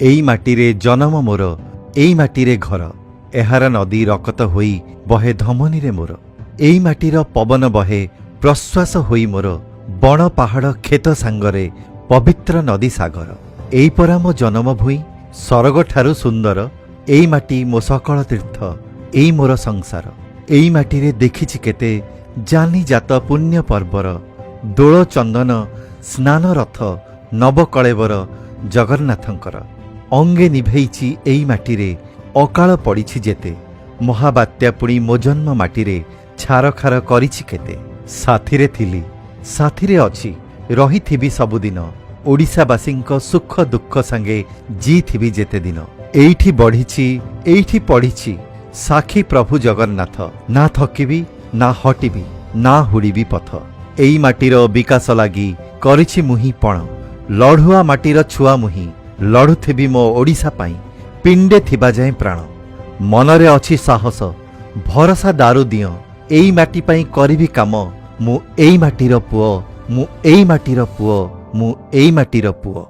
एई माटीरे जन्म मोर एई माटीरे घर एहार नदी रकत होई बहे धमनी रे मोर एई माटीर पवन बहे प्रश्वास होई मोर बण पहाड़ खेत सांगरे पवित्र नदी सागर एई परा मो जन्म भूई सरग ठारु सुंदर एई माटी मो सकल तीर्थ एई मोर संसार एई माटीरे देखिछि केते जानी जात पुण्य पर्वर दोल चंदन स्नान रथ नवकलेवर जगन्नाथंकर अंगे निभेइछि एई माटीरे अकाल पड़िछि जेते महाबात्या पुणी मो जन्म माटीरे छारखार करिछि केते साथीरे थिली साथीरे अछि रहिथिबि सबुदिन ओडिशावासींक सुख दुख संगे जीथिबि जेते दिन एइठी बढ़िछि एइठी पढ़िछि साक्षी प्रभु जगन्नाथ ना थकिबि ना हटिबि ना हुड़िबि पथ एई माटीर विकास लागि करिछि मुही पण लढ़ुआ माटीर छुआ मुही लढ़ुथिबि मो ओडिशा पाई पिंडे थिबा जाए प्राण मनरे अछि साहस भरसा दारु दियो एई माटी पाई करिबि काम मु एई माटीर पुओ मु एई माटीर पुओ मु एई माटीर पुओ।